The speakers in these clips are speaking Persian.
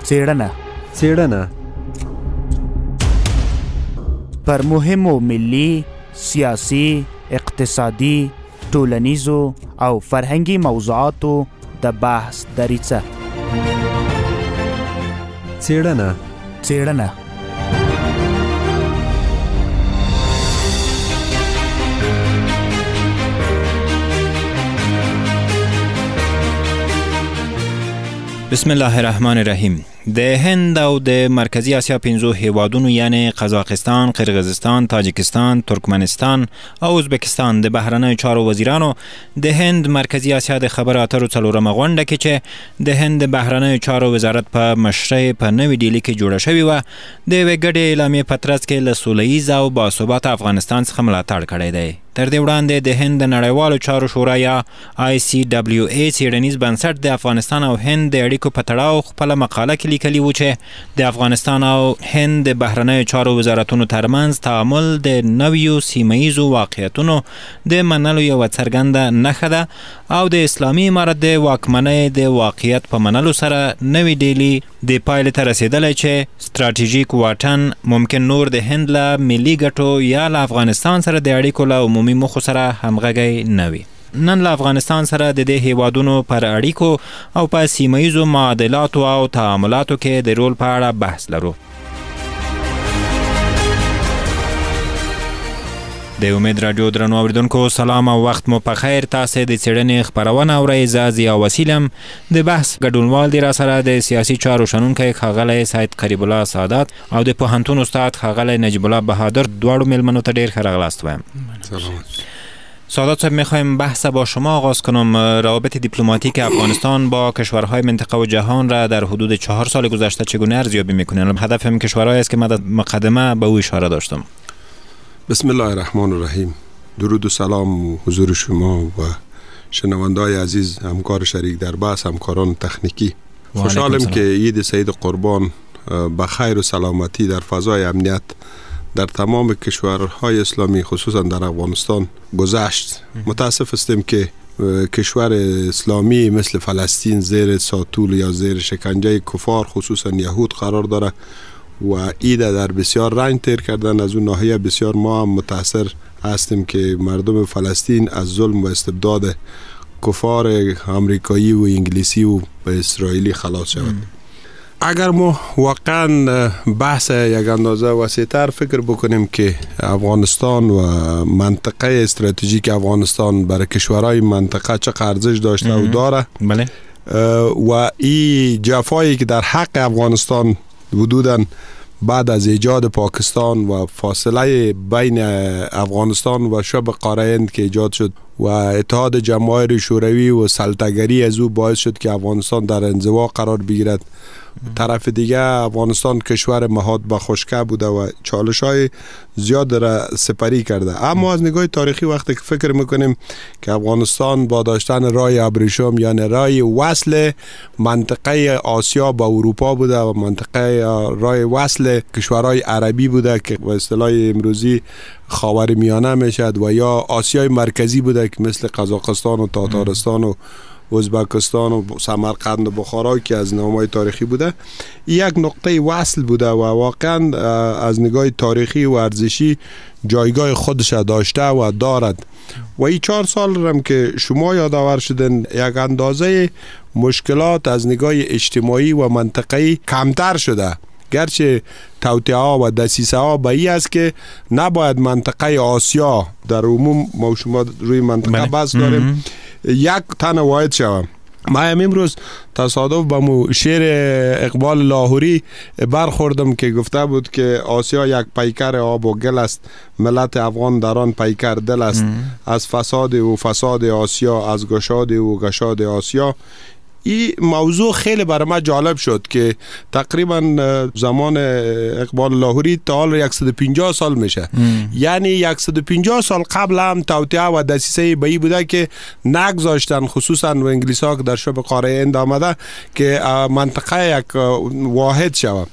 څېړنه پر مهمو ملي، سیاسي، اقتصادي، ټولنیزو او فرهنګي موضوعاتو د بحث دریڅه. څېړنه بسم الله الرحمن الرحیم. د هند او د مرکزی آسیا 5 هیوادونو یعنی قزاقستان، قرغیزستان، تاجکستان، ترکمنستان او ازبکستان د بهرنیو چارو وزیرانو د هند مرکزی آسیا د خبرو اترو څلورمه غونډه کې چې د هند بهرنیو چارو وزارت په مشرۍ په نوې ډیلي کې جوړه شوې وه، د یوې ګډې اعلامیې په ترڅ کې له سوله ییز او باثباته افغانستان څخه ملاتړ کړی دی. تر دې وړاندې د هند د نړیوالو چارو شورا یا ICWA څېړنیز بنسټ د افغانستان او هند د اړیکو په تړاو خپله مقاله کې لیکلي و چې د افغانستان او هند د بهرنیو چارو وزارتونو ترمنځ تعامل د نویو سیمه ییزو واقعیتونو د منلو یوه څرګنده نښه ده او د اسلامي امارت د واکمنۍ د واقعیت په منلو سره نوې ډیلي د پایلې ته رسېدلی چې ستراتیژیک واټن ممکن نور د هند له ملي ګټو یا له افغانستان سره د اړیکو له عمومي موخو سره همغږی نه وي. نن له افغانستان سره د دې هیوادونو پر اړیکو او په سیمه ییزو معادلاتو او تعاملاتو کې د رول په اړه بحث لرو. د امید رادیو درنو اوریدونکو سلام او وخت مو په خیر. تاسې د څېړنې خپرونه اورئ. زه ضیا وسیلم. د بحث ګډونوال دی را سره د سیاسي چارو شنونکی ښاغلی سید قریب الله سعادت او د پوهنتون استاد ښاغلی نجیب الله بهادر، دواړو میلمنو ته ډېر ښه راغلاست وایم. سعادت صاحب، میخوایم بحث با شما آغاز کنم. روابط دیپلماتیک افغانستان با کشورهای منطقه و جهان را در حدود 4 سال گذشته چگونه ارزیابی میکنین؟ هدف هم کشورهایی است که من در مقدمه به او اشاره داشتم. بسم الله الرحمن الرحیم. درود و سلام و حضور شما و شنونده‌های عزیز، همکار شریک در بحث، همکاران تکنیکی. خوشحالم که عید سعید قربان به خیر و سلامتی در فضای امنیت در تمام کشورهای اسلامی خصوصا در افغانستان گذشت. متاسف هستیم که کشور اسلامی مثل فلسطین زیر ساطول یا زیر شکنجه کفار خصوصا یهود قرار داره و عید در بسیار رنج تیر کردن. از اون ناحیه بسیار ما هم متاثر هستیم که مردم فلسطین از ظلم و استبداد کفار امریکایی و انگلیسی و به اسرائیلی خلاص شود. اگر ما واقعا بحث یک اندازه وسیع‌تر فکر بکنیم که افغانستان و منطقه استراتژیک افغانستان برای کشورهای منطقه چه ارزش داشته و داره، بله، و این جفایی که در حق افغانستان حدوداً بعد از ایجاد پاکستان و فاصله بین افغانستان و شبه قاره هند که ایجاد شد و اتحاد جماهیر شوروی و سلطگری از او باعث شد که افغانستان در انزوا قرار بگیرد. طرف دیگه افغانستان کشور مهاد به خشکه بوده و چالش های زیاد را سپری کرده. اما از نگاه تاریخی وقتی که فکر میکنیم که افغانستان با داشتن راه ابریشم یعنی راه وصل منطقه آسیا با اروپا بوده و منطقه راه وصل کشورهای عربی بوده که به اصطلاح امروزی خاورمیانه میشد و یا آسیای مرکزی بوده که مثل قزاقستان و تاتارستان و ازبکستان و سمرقند و بخارا که از نامهای تاریخی بوده. یک نقطه وصل بوده و واقعا از نگاه تاریخی و ارزشی جایگاه خودش داشته و دارد. و این 4 سال هم که شما یادآور شدن یک اندازه مشکلات از نگاه اجتماعی و منطقه‌ای کمتر شده، گرچه توطئه ها و دسیسه ها به این است که نباید منطقه آسیا در عموم ما شما روی منطقه بحث داریم یک تن واحد شوم. ما امروز تصادف به مو شعر اقبال لاهوری برخوردم که گفته بود که آسیا یک پیکر آب و گل است، ملت افغان در آن پیکر دل است. از فساد و فساد آسیا، از گشاد و گشاد آسیا. این موضوع خیلی برای من جالب شد که تقریبا زمان اقبال لاهوری تا حال 150 سال میشه. یعنی 150 سال قبل هم توطئه و دسیسه به این بوده که نگذاشتن، خصوصا و انگلیس ها که در شبه قاره هند آمده که منطقه یک واحد شود.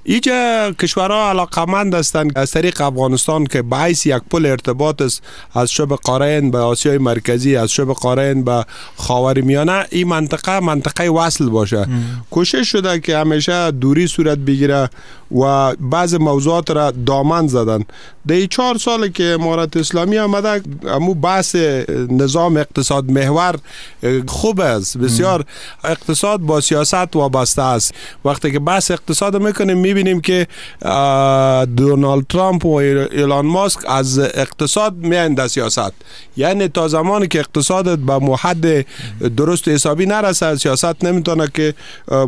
اینجا کشورها علاقمند هستند از طریق افغانستان که باعث یک پل ارتباط است از شبه قاره هند به آسیای مرکزی، از شبه قاره هند به خاورمیانه. این منطقه منطقه وصل باشه. کوشش شده که همیشه دوری صورت بگیره و بعض موضوعات را دامن زدن. در 4 سال که امارت اسلامی آمده، امو بحث نظام اقتصاد محور خوب است. بسیار اقتصاد با سیاست وابسته است. وقتی که بحث اقتصاد میکنیم میبینیم که دونالد ترامپ و ایلان ماسک از اقتصاد میاند در سیاست. یعنی تا زمانی که اقتصادت به محد درست حسابی نرسه، سیاست نمیتونه که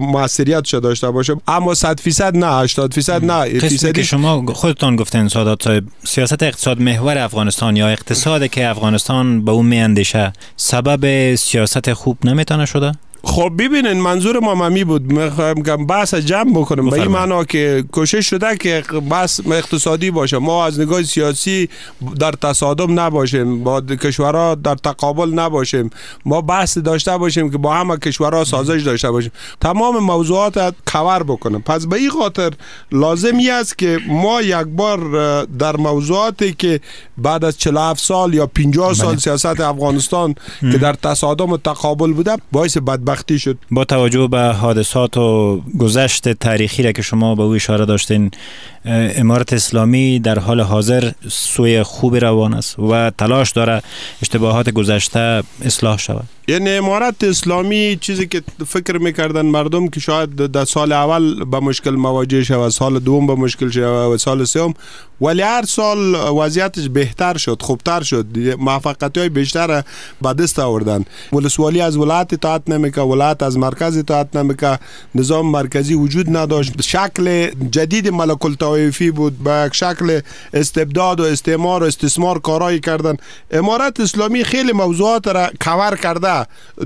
موثریت داشته باشه. اما 100% نه، 80% نه. قسمی که شما خودتان گفتین سادات صاحب، سیاست اقتصاد محور افغانستان یا اقتصادی که افغانستان به اون میاندیشه سبب سیاست خوب نمیتونه شده؟ خب ببینین، منظور ما ممی بود، میخوایم بحث جمع بکنیم به این معنا که کوشش شده که بحث اقتصادی باشه. ما از نگاه سیاسی در تصادم نباشیم، با کشورها در تقابل نباشیم، ما بحث داشته باشیم که با همه کشورها سازش داشته باشیم، تمام موضوعات کور بکنیم. پس به این خاطر لازمی است که ما یک بار در موضوعاتی که بعد از 47 سال یا 50 سال سیاست افغانستان که در تصادم و تقابل بوده باعث بدبختی شد. با توجه به حادثات و گذشت تاریخی را که شما به او اشاره داشتین، امارت اسلامی در حال حاضر سوی خوب روان است و تلاش داره اشتباهات گذشته اصلاح شود. یعنی امارت اسلامی چیزی که فکر میکردن مردم که شاید در سال اول به مشکل مواجه شود، سال دوم به مشکل شود و سال سوم، ولی هر سال وضعیتش بهتر شد، خوبتر شد، موفقیت‌های بیشتر به دست آوردن. ولسوالی از ولایت اطاعت نمیکرد، ولایت از مرکز اطاعت نمیکرد، نظام مرکزی وجود نداشت، شکل جدید ملک الطوایفی بود، با یک شکل استبداد و استعمار و استثمار کارایی کردن. امارت اسلامی خیلی موضوعات را کور کرده،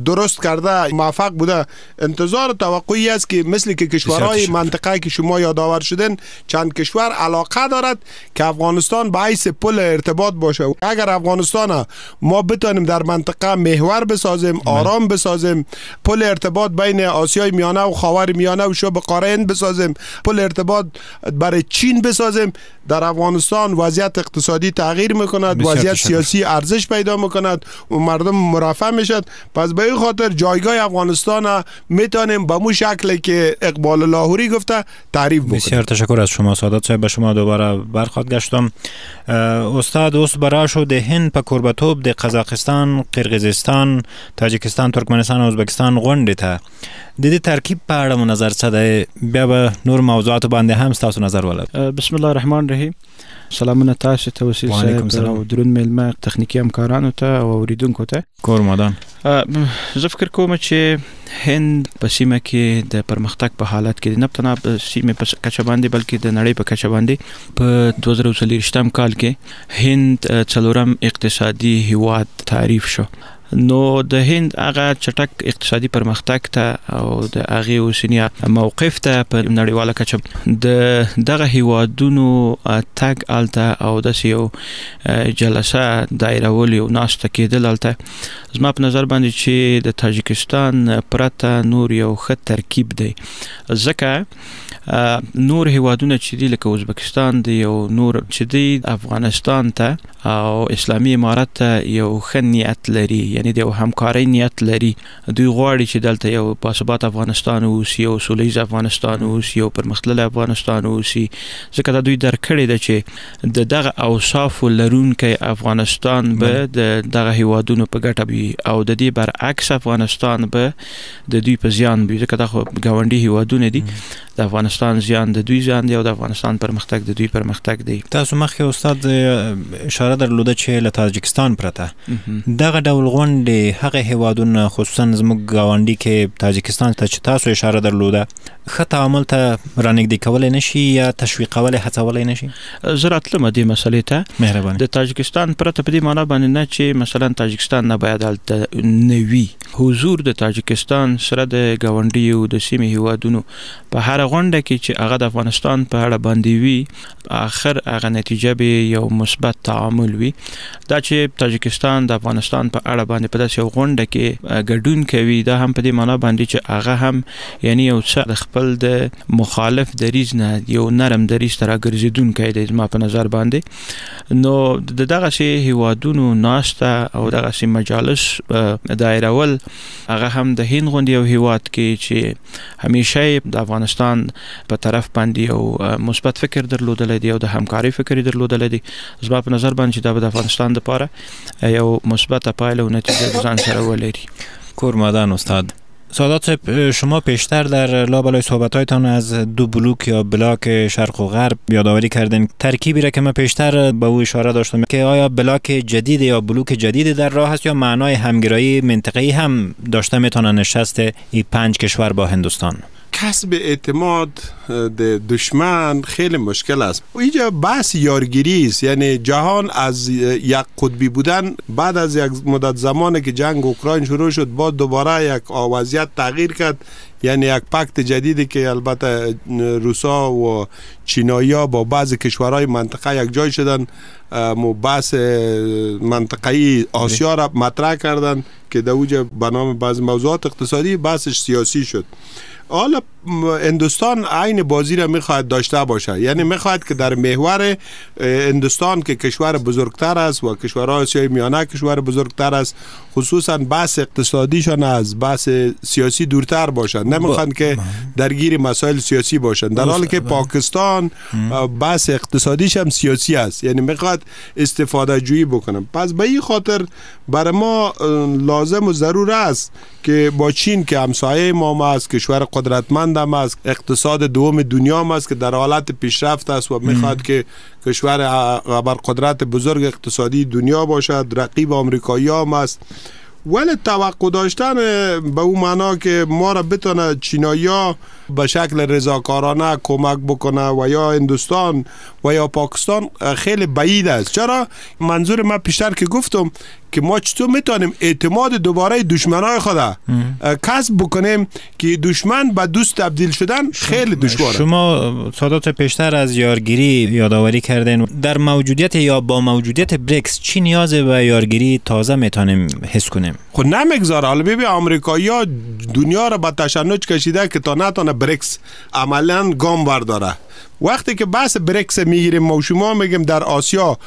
درست کرده، موفق بوده. انتظار توقعی است که مثل که کشورهای منطقه که شما یادآور شدن، چند کشور علاقه دارد که افغانستان به حیث پل ارتباط باشه. اگر افغانستان ما بتونیم در منطقه محور بسازیم، آرام بسازیم، پل ارتباط بین آسیای میانه و خاور میانه و شبه قاره هند بسازیم، پل ارتباط برای چین بسازیم، در افغانستان وضعیت اقتصادی تغییر میکند، وضعیت سیاسی ارزش پیدا میکند و مردم مرفه میشد. پس به این خاطر جایگاه افغانستان میتونیم به مو شکلی که اقبال لاهوری گفته تعریف بکنیم. بسیار تشکر از شما سادات صاحب. به شما دوباره برخواد گشتم. استاد اوس براشو ده هند په کوربتوب د قزاقستان، قرغیزستان، تاجکستان، ترکمنستان او ازبکستان غونډې ته د دې ترکیب په اړه مو نظر څه دی؟ بیا به نور موضوعات باندې هم ستاسو نظر ولرم. بسم الله الرحمن الرحیم. سلامونه تاسو ته وسیل صاحب او درون میلمه تخنیکی همکارانو ته او اوریدونکو ته. کورمدان. زه فکر کوم چې هند په سیمه کې د پرمختګ په حالت کې نه تنه په سیمه په کچه باندې بلکې د نړۍ په کچه باندې په 2023 کال کې هند څلورم اقتصادي هیواد تعریف شو. نو د هند هغه چټک اقتصادي پرمختګ ته او د هغه اوسنی موقف ته په نړیواله کچه د دغه هیوادونو تګ الته او د سیو جلسه دایرولي او ناشته کېدل الته زما په نظر باندې چې د تاجکستان پرته نور یو ښه ترکیب دی، ځکه نور هیوادونه چې دی لکه ازبکستان دی او نور چې دی افغانستان ته او اسلامي امارت ته یو ښه نیت لري، یعنی د همکارۍ نیت لري. دوی غواړي چې دلته یو باثبات افغانستان اوسي، یو سولیز افغانستان اوسي، یو پرمختللی افغانستان اوسي، ځکه دا دوی درک کړی ده چې د دغه اوصافو لرونکی افغانستان به د دغه هیوادونو په ګټه وي او د دې برعکس افغانستان به د دوی په زیان وي، ځکه دا خو ګاونډي هیوادونه دي. د افغانستان زیان د دوی زیان دی او د افغانستان پرمختګ د دوی پرمختګ دی. تاسو مخکې استاد اشاره درلوده چې له تاجکستان پرته دغه ډول غونډې هغه هیوادونه خصوصا زموږ ګاونډي کې تاجکستان ته چې تاسو اشاره درلوده ښه تعامل ته رانږدې کولی نشي یا تشویقولی هڅولی نشي؟ زه راتلم دې مسلې ته. مهرباني. د تاجکستان پرته په دې معنا باندې نه چې مثلا تاجکستان نه باید هلته نه وي. حضور د تاجکستان سره د ګاونډیو د سیمې هیوادونو په هر غونډه کې چې هغه د افغانستان په اړه باندې وي، آخر هغه نتیجه به یو مثبت تعامل وي. دا چې تاجکستان د افغانستان په اړه باندې په داسې یو غونډه کې ګډون کوي، دا هم په دې معنا باندې چې هغه هم یعنی یو څه د خپل خپل د مخالف دریځ نه یو نرم دریځ ته راګرځېدونکی دی زما په نظر باندې. نو د دغسې هیوادونو ناسته او دغسې مجالس دایرول هغه هم د هند غوندې یو هیواد کې چې همیشه د افغانستان په طرف باندې یو مثبت فکر درلودلی دی او د همکاري فکر درلودلی دی. زما په نظر باندې چې دا به د افغانستان لپاره یو مثبت پایله و نتیجه ځان سره ولري. کورمادان استاد سادات صاحب، شما پیشتر در لابلای صحبت‌هایتان از دو بلوک یا بلاک شرق و غرب یادآوری کردین. ترکیبی را که من پیشتر به او اشاره داشتم که آیا بلاک جدید یا بلوک جدید در راه است یا معنای همگرایی منطقه‌ای هم داشته میتونه نشست این 5 کشور با هندوستان؟ کسب اعتماد دشمن خیلی مشکل است. اینجا بحث یارگیری است، یعنی جهان از یک قطبی بودن بعد از یک مدت زمانی که جنگ اوکراین شروع شد با دوباره یک وضعیت تغییر کرد، یعنی یک پکت جدیدی که البته روسا و چینایی‌ها با بعضی کشورهای منطقه یک جای شدن، بحث منطقه‌ای آسیا را مطرح کردن که در اوج به نام بعضی موضوعات اقتصادی بحثش سیاسی شد. حالا هندوستان عین بازی را میخواهد داشته باشه، یعنی میخواهد که در محور هندوستان که کشور بزرگتر است و کشورهای آسیای میانه کشور بزرگتر است، خصوصا بحث اقتصادیشان از بحث سیاسی دورتر باشند، نمیخواهند که درگیر مسائل سیاسی باشند، در حالی که پاکستان بحث اقتصادیش هم سیاسی است، یعنی میخواهد استفاده جویی بکنه. پس به این خاطر برای ما لازم و ضرور است که با چین که همسایه ما است، کشور قدرتمند هم است، اقتصاد دوم دنیا هم است که در حالت پیشرفت است و میخواد که کشور ابرقدرت بزرگ اقتصادی دنیا باشد، رقیب آمریکایی هم است. ولی توقع داشتن به اون معنا که ما را بتونه چینایی‌ها به شکل رضاکارانه کمک بکنه و یا هندوستان و یا پاکستان خیلی بعید است. چرا؟ منظور من پیشتر که گفتم که ما چطور میتونیم اعتماد دوباره دشمنای خود کسب بکنیم که دشمن به دوست تبدیل شدن خیلی دشواره. شما سادات پیشتر از یارگیری یادآوری کردین. در موجودیت یا با موجودیت بریکس چی نیاز به یارگیری تازه میتونیم حس کنیم؟ خب نمیگذاره. حالا ببین آمریکایی‌ها دنیا را به تشنج کشیده که تا نتونه بریکس عملاً گام برداره. وقتی که بحث بریکس میگیریم ما شما میگیم در آسیا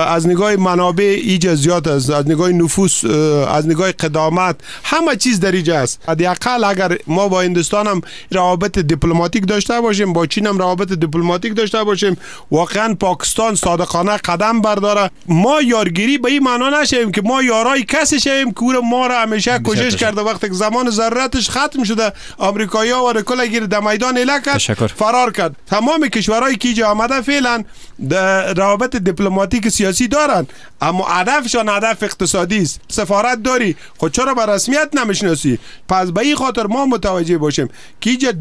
از نگاه منابع ایجا زیاد است، از نگاه نفوس، از نگاه قدامت، همه چیز در اینجا است. حداقل اگر ما با هندوستان هم روابط دیپلماتیک داشته باشیم، با چین هم روابط دیپلماتیک داشته باشیم، واقعا پاکستان صادقانه قدم برداره، ما یارگیری به این معنا نشیم که ما یارای کسی شیم که ما را همیشه کوشش کرده وقتی که زمان ضرورتش ختم شده آمریکایی‌ها و رکل گیر در میدان الکت فرار کرد. تمام کشورهایی که اینجا آمده فعلا روابط دیپلماتیک سیاسی دارن، اما هدفشان هدف اقتصادی است. سفارت داری، خود چرا به رسمیت نمیشناسی؟ پس به این خاطر ما متوجه باشیم که اینجا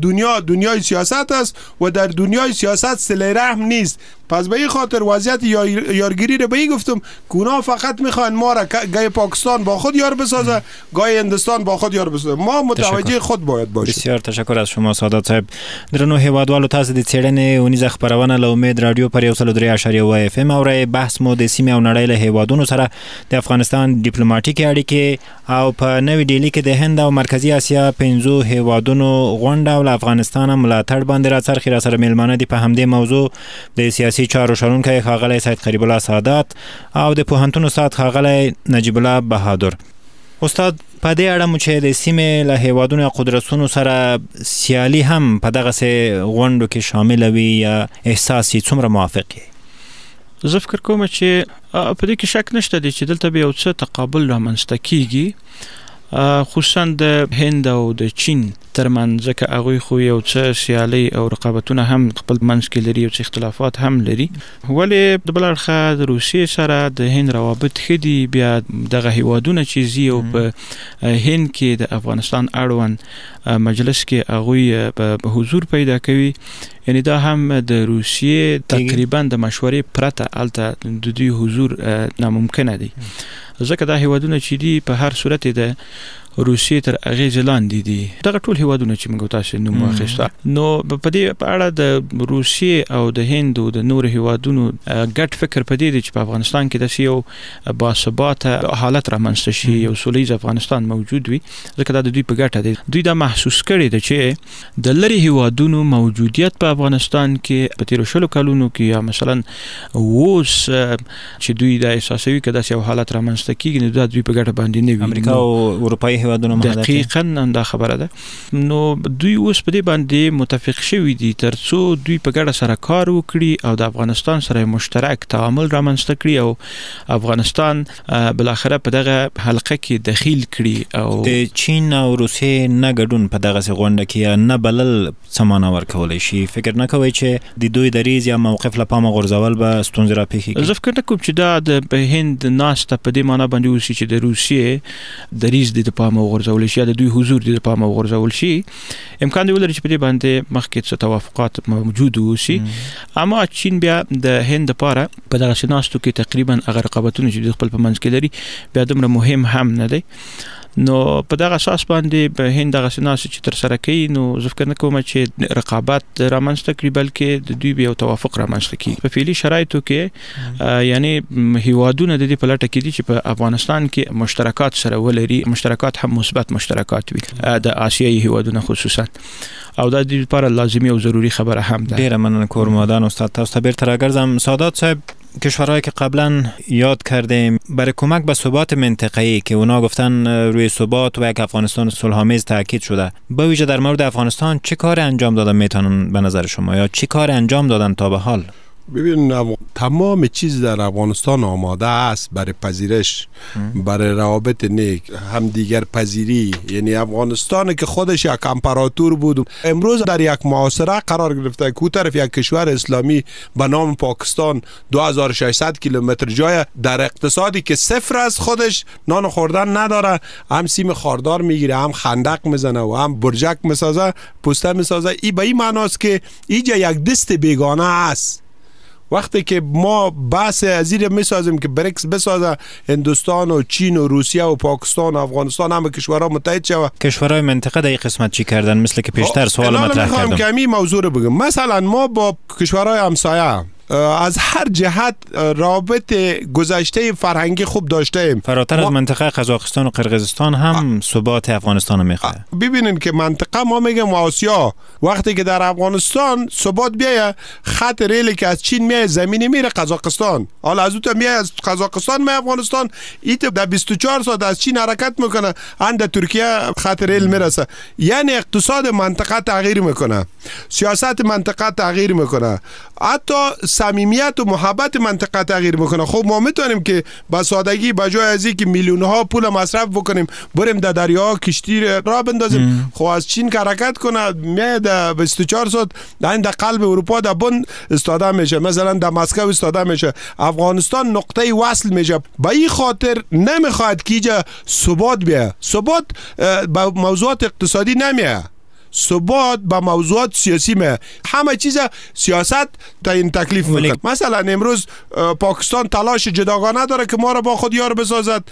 دنیای سیاست است و در دنیای سیاست صله رحم نیست. پس به این خاطر وضعیت یارگیری رو به این گفتم که اونا فقط میخوان ما را گای پاکستان با خود یار بسازه، گای هندوستان با خود یار بسازه. ما متوجه خود باید باشیم. بسیار تشکر از شما سادات صاحب. درنو هیوادوالو تاسو د څېړنې اونیزه خپرونه له امید رادیو پر 103.7 FM اورئ. بحث مو د سیمې او نړۍ له هیوادونو سره د افغانستان ډیپلوماټیک اړیکې او په نوې ډیلي کې د هند او مرکزی اسیا 5 هیوادونو غونډه او افغانستان ملاتړ باندې راڅرخي. را سره میلمانه دي په همدې موضوع د سیاسي چارو شړونکی ښاغلی سید قریب الله سادات او د پوهنتون استاد ښاغلی نجیب الله بهادر. استاد په دې اړه مو چې د سیمې له هیوادونو قدرتونو سره سیالي هم په دغسې غونډو کې شامله وي یا احساس یې څومره موافق یې؟ زه فکر کوم چې په دې کې شک نشته دی چې دلته به یو څه تقابل رامنځته کیږي، خصوصا د هند او د چین ترمنځ، ځکه هغوی خو یو څه سیالي او رقابتونه هم خپل منځ کې لري، یو څه اختلافات هم لري. ولې د بل اړخه د روسیې سره د هند روابط ښه دي. بیا دغه هیوادونه چې ځي او په هند کې د افغانستان اړوند مجلس کې هغوی په حضور پیدا کوي، یعنی دا هم د روسیې تقریبا د مشورې پرته هلته د دوی حضور ناممکنه دی. ځکه دا هیوادونه چې دي په هر صورت د روسیې تر اغیز لاندې دي. دغه ټول هیوادونه چې موږ تاسو نوم واخیسته، نو په دې اړه د روسیې او د هند او د نور هیوادونو ګډ فکر په دې دی چې په افغانستان کې د یو باثباته حالت رامنځته شي، یو سولیز افغانستان موجود وي، ځکه دا د دوی په ګټه دی. دوی دا محسوس کړي دی چې د لری هیوادونو موجودیت په افغانستان کې په تیر شلو کلونو کې، یا مثلا اوس چې دوی دا احساسوي چې داسې یو حالت رامنځته کیږي، نو دا دوی په ګټه باندې نه وي. امریکا او اروپایي هیوادونو دقیقاً دا خبره ده. نو دوی اوس په دې باندې متفق شوي دي ترڅو دوی په ګډه سره کار وکړي او د افغانستان سره مشترک تعامل رامنځته کړي او افغانستان بالاخره په دغه حلقه کې دخیل کړي. او د چین او روسیې نه ګډون په دغه غونډه کې نه بلل سمانه ورکولی شي. فکر نه کوئ چې د دوی دریځ یا موقف له پامه غورځول به ستونزې راپېښې کړي؟ زه فکر نه کوم چې دا د هند ناسته په دې معنا باندې اوسي چې د روسیې دریځ د پامه وغورځول شي یا د دوی حضور د پامه وغورځول شي. امکان دی ولري چې په دې باندې مخکې څه توافقات موجود اوسي، اما چین بیا د هند لپاره په دغه ناستو کې تقریبا هغه رقابتونه چې د خپل په منځ کې لري بیا دومره مهم هم نه دی. نو په دغه اساس باندې په هند دغه سناس چې تر سره کوي، نو زه فکر نه کوم چې رقابت رامنځته کړي بلکې د دوی بیا توافق رامنځته کړي. په فعلي شرایطو کې یعنی هیوادونه د دې په لټه کې دي چې په افغانستان کې مشترکات سره ولري، مشترکات هم مثبت مشترکات وي د آسیایي هیوادونو خصوصا، او دا د دې لپاره لازمي او ضروری خبره هم ده. ډیره مننه کورمادان استاد. تاسو ته بیرته راګرځم. سادات صاحب، کشورهایی که قبلا یاد کردیم برای کمک به ثبات منطقه‌ای که اونا گفتن روی ثبات و یک افغانستان صلح‌آمیز تاکید شده، به ویژه در مورد افغانستان چه کار انجام دادن میتونن به نظر شما، یا چه کار انجام دادن تا به حال؟ ببین، تمام چیز در افغانستان آماده است برای پذیرش، برای روابط نیک، هم دیگر پذیری. یعنی افغانستان که خودش یک امپراتور بود امروز در یک معاصره قرار گرفته که او طرف یک کشور اسلامی به نام پاکستان 2600 کیلومتر جای در اقتصادی که صفر از خودش نان خوردن نداره، هم سیم خاردار میگیره، هم خندق میزنه و هم برجک میسازه، پوسته میسازه. این به این معناست که اینجا یک دست بیگانه است. وقتی که ما بحث ازیر میسازیم که بریکس بسازه، هندوستان و چین و روسیه و پاکستان و افغانستان همه کشورها متحد شوه. کشورهای منطقه در این قسمت چی کردن؟ مثل که پیشتر سوال مطرح کردم. که همین موضوع رو بگم. مثلا ما با کشورهای همسایه از هر جهت رابط گذشته فرهنگی خوب داشته ایم. فراتر از منطقه قزاقستان و قرقیزستان هم ثبات افغانستان رو میخواه. ببینین که منطقه ما میگم آسیا، وقتی که در افغانستان ثبات بیایه، خط ریلی که از چین میایه زمینی میره قزاقستان، حالا از اون میایه از قزاقستان میایه افغانستان، ایت در 24 ساعت از چین حرکت میکنه، اند ترکیه خط ریل میرسه. یعنی اقتصاد منطقه تغییر میکنه، سیاست منطقه تغییر میکنه، حتی صمیمیت و محبت منطقه تغییر میکنه. خب ما میتونیم که با سادگی به جای از اینکه میلیون ها پول مصرف بکنیم بریم در دریا کشتی را بندازیم، خب از چین که حرکت کنه میاد در 24 ساعت در قلب اروپا در بن استاده میشه، مثلا در مسکو استاده میشه. افغانستان نقطه وصل میشه. به این خاطر نمیخواد که اینجا ثبات بیه. ثبات با موضوعات اقتصادی نمیه، ثبات با موضوعات سیاسی میه. همه چیز سیاست تعیین تکلیف میکنه. مثلا امروز پاکستان تلاش جداگانه داره که ما را با خود یار بسازد،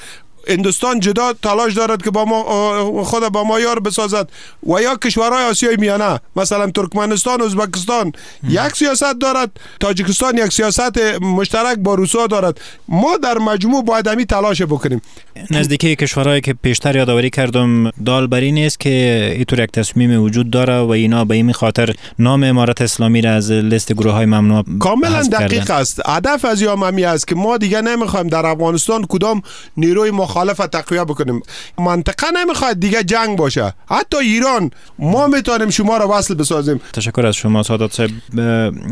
هندوستان جدا تلاش دارد که با ما خود با ما یار بسازد، و یا کشورهای آسیای میانه مثلا ترکمنستان، ازبکستان یک سیاست دارد، تاجیکستان یک سیاست مشترک با روسا دارد. ما در مجموع باید همی تلاش بکنیم. نزدیکی کشورهایی که پیشتر یادآوری کردم دال بر این است که اینطور یک تصمیم وجود داره و اینا به این خاطر نام امارت اسلامی را از لیست گروه‌های ممنوع کاملا دقیق است. هدف از یاممی است که ما دیگه نمیخوایم در افغانستان کدام نیروی مخالف تقویت بکنیم. منطقه نمیخواد دیگه جنگ باشه. حتی ایران ما میتونیم شما را وصل بسازیم. تشکر از شما سادات صاحب.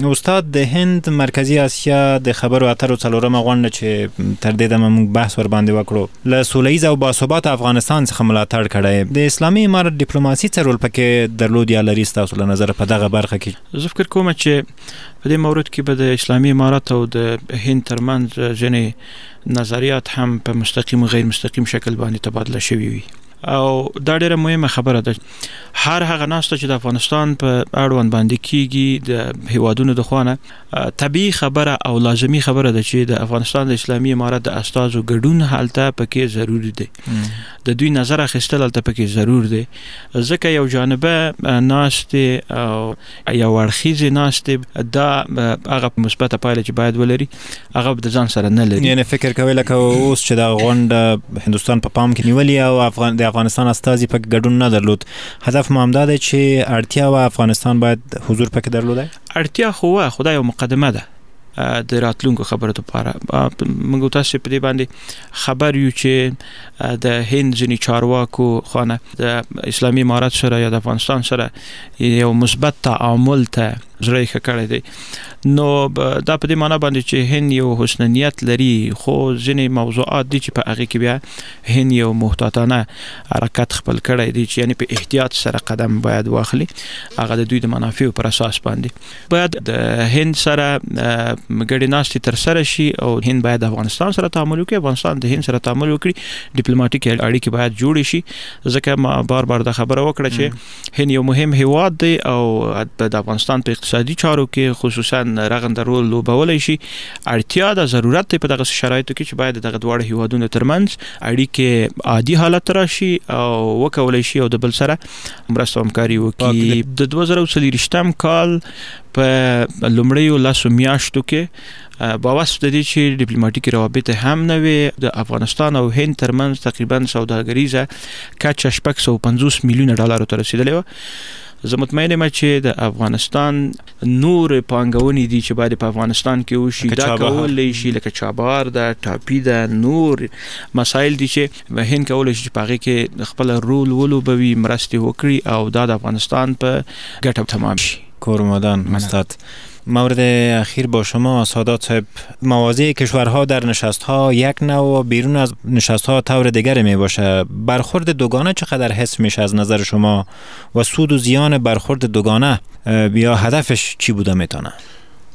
استاد د هند مرکزی آسیا د خبرو اترو څلورمه غونډه چې تر دې دمه موږ بحث ور باندې وکړو له سولهییز او باثبات افغانستان څخه ملاتړ کړی. د اسلامي امارت ډیپلوماسي څه رول پکې درلود یا لري ستاسو له نظر په دغه برخه کې؟ زه فکر کوم چې په دې مورد کې به د اسلامي امارت او د هند ترمنځ ځینې نظریات هم په مستقیم و غیر مستقیم شکل باندې تبادله شوي وي، او دا ډیره مهمه خبره ده. هر هغه ناسته چې د افغانستان په اړوند باندې کیږي د هیوادونو د خوانه طبيعي خبره او لازمی خبره ده چې د افغانستان د اسلامي امارت د استازو ګډون حالته پکې ضروری دی د دوی نظر اخیستل حالته پکې ضرور دی ځکه یو جانبه ناسته او یو ورخیزه ناسته دا هغه مثبت پایله چې باید ولري هغه د ځان سره نه لري. یعنی فکر کوي لکه اوس چې د غونډه هندستان په پام کې نیولې او د افغانستان استازي په ګډون نه درلود، هدف مو همدا دی چې اړتیا و افغانستان باید حضور پکې درلودای؟ اړتیا خو خدای یو مقدمه ده د راتلونکو خبرو لپاره. موږ تاسو په دې باندې خبر یو چې د هند ځینې چارواکو خانه د اسلامي امارت سره یا د افغانستان سره یو مثبت تعامل ته زړه ښه کړی دی. نو دا په دې معنی باندې چې هند یو حسن نیت لري، خو ځینې موضوعات دي چې په هغه کې بیا هند یو محتاطانه حرکت خپل کړی دی چې یعنی په احتیاط سره قدم باید واخلي، هغه د دوی د منافعو پر اساس باندې باید د هند سره ګډې ناستې تر سره شي او هند باید د افغانستان سره تعامل وکړي، افغانستان د هند سره تعامل وکړي، ډیپلوماټیک اړیکې باید جوړې شي. ځکه ما بار دا خبره وکړه چې هند یو مهم هیواد دی او د افغانستان په اقتصادي چارو کې خصوصا رغنده رول لوبولی شي. اړتیا د ضرورت په دغه شرایطو کې چې باید دغه دواړه هیوادونو ترمنځ اړیکې عادي حالت راشي او وکولای شي او د بل سره مرسته همکاري وکړي. د 2023 کال په لومړیو لاسو میاشتو کې باواسط د دې چې ډیپلوماټیک روابط هم نه وي، د افغانستان او هند ترمنځ تقریبا سوداګریزه کچه 650 میلیون ډالر ته رسیدلې و. زه مطمئن یم چې د افغانستان نور پانګونې دي چې باید په افغانستان کې وشي، دا کولای شي لکه چابهار ده، ټاپي ده، نور مسایل دي چې هند کولای شي چې په هغې کې خپل رول ولوبوي، مرستې وکړي او دا د افغانستان په ګټه تمام شي. کورمادان استاد، مورد اخیر با شما سادات صاحب، مواضع کشورها در نشستها یک نوع بیرون از نشستها طور دیگر می باشه. برخورد دوگانه چقدر حس میشه از نظر شما و سود و زیان برخورد دوگانه یا هدفش چی بوده میتونه؟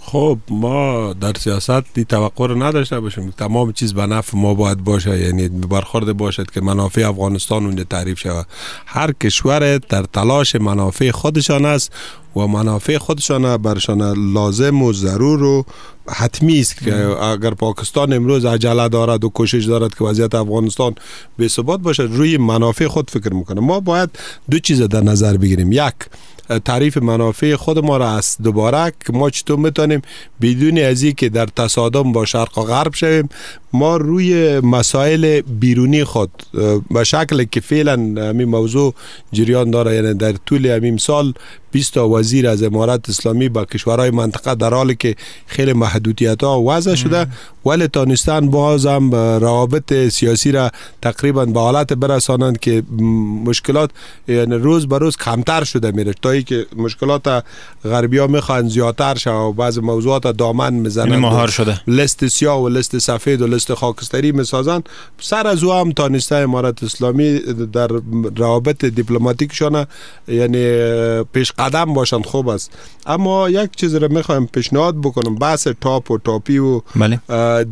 خب ما در سیاست دی توقع رو نداشته باشیم تمام چیز به نفع ما باید باشه، یعنی برخورد باشد که منافع افغانستان اونجا تعریف شود. هر کشور در تلاش منافع خودشان است و منافع خودشان برشان لازم و ضرور و حتمی است که اگر پاکستان امروز عجله دارد و کوشش دارد که وضعیت افغانستان بی ثبات باشد، روی منافع خود فکر میکنه. ما باید دو چیز در نظر بگیریم. یک، تعریف منافع خود ما را است دوباره که ما چطور میتونیم بدون از این که در تصادم با شرق و غرب شویم، ما روی مسائل بیرونی خود به شکل که فعلا همین موضوع جریان داره، یعنی در طول همین سال 20 تا وزیر از امارت اسلامی با کشورهای منطقه در حالی که خیلی محدودیت ها وضع شده ولی تانستن باز هم روابط سیاسی را تقریبا به حالت برسانند که مشکلات یعنی روز به روز کمتر شده میره، تا ای که مشکلات غربی ها میخوان زیادتر شه و بعض موضوعات دامن میزنند، مهار شده، لیست سیاه و لیست سفید و لیست خاکستری میسازند. سر از او هم تانسته امارت اسلامی در روابط دیپلماتیکشان یعنی پیش قدم باشند، خوب است. اما یک چیز رو میخوایم پیشنهاد بکنم، بحث تاپ و تاپی و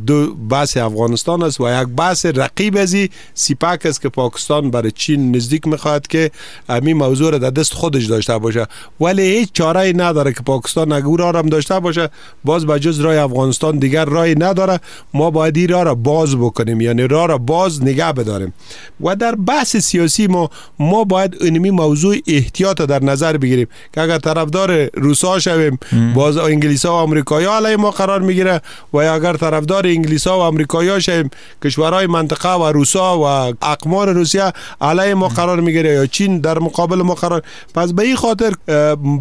دو بحث افغانستان است و یک بحث رقیب ازی سیپاک است که پاکستان برای چین نزدیک میخواد که همین موضوع رو در دست خودش داشته باشه، ولی هیچ چاره‌ای نداره که پاکستان اگر راه هم داشته باشه باز به جز راه افغانستان دیگر راهی نداره. ما باید این راه را باز بکنیم، یعنی راه را باز نگه بداریم. و در بحث سیاسی ما باید اینمی موضوع احتیاط در نظر بگیریم که اگر طرفدار روسا شویم باز انگلیسا و آمریکایی‌ها علیه ما قرار میگیره، و اگر طرفدار انگلیسا و آمریکایی‌ها شویم کشورهای منطقه و روسا و اقمار روسیه علیه ما قرار میگیره یا چین در مقابل ما قرار. پس به این خاطر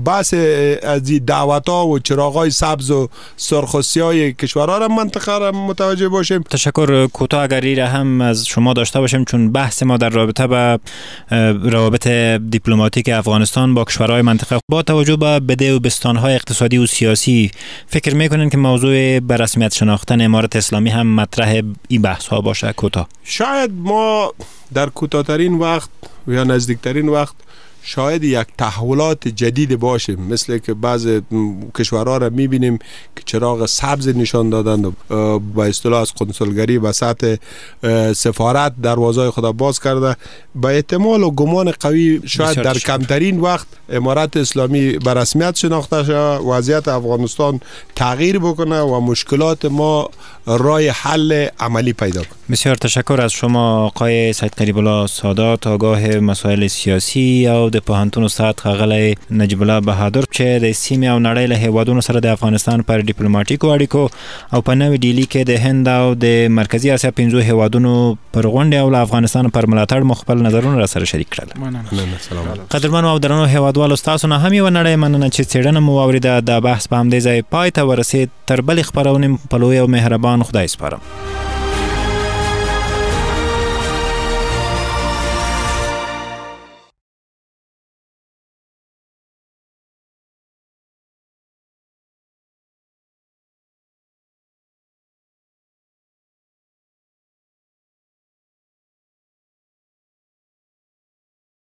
بحث از دعوت‌ها و چراغ‌های سبز و سرخ و سیاه کشورها را منطقه را متوجه باشیم. تشکر. کوتاه اگر این هم از شما داشته باشیم، چون بحث ما در رابطه با روابط دیپلماتیک افغانستان با کشورهای منطقه با توجه به بده و بستانهای اقتصادی و سیاسی، فکر میکنین که موضوع به رسمیت شناختن امارت اسلامی هم مطرح این بحث ها باشه؟ کوتاه. شاید ما در کوتاه‌ترین وقت یا نزدیکترین وقت شاید یک تحولات جدید باشیم، مثل که بعض کشورها را میبینیم که چراغ سبز نشان دادند و با اصطلاح از کنسولگری به سطح سفارت دروازه خود باز کرده. با احتمال و گمان قوی شاید در کمترین وقت امارت اسلامی به رسمیت شناخته شود، وضعیت افغانستان تغییر بکنه و مشکلات ما راه حل عملی پیدا کنه. بسیار تشکر از شما آقای سید قریب الله سادات، آگاه مسائل سیاسی او د پوهنتون استاد ښاغلی نجیب الله بهادر چې د سیمې او نړۍ له هیوادونو سره د افغانستان پر ډیپلوماټیکو اړیکو او په نوې ډیلي کې د هند او د مرکزی اسیا 5 هیوادونو پر غونډې او افغانستان پر ملاتړ مخبل نظرونه را سره شریک کړل. قدرمنو او درنو هیوادوالو، تاسو نه هم یو نړۍ مننه چې څېړنه مو واوریده. دا بحث په همدې ځای پای ته ورسید. تر بلې خپرونې په لوی او مهربان خدای سپارم.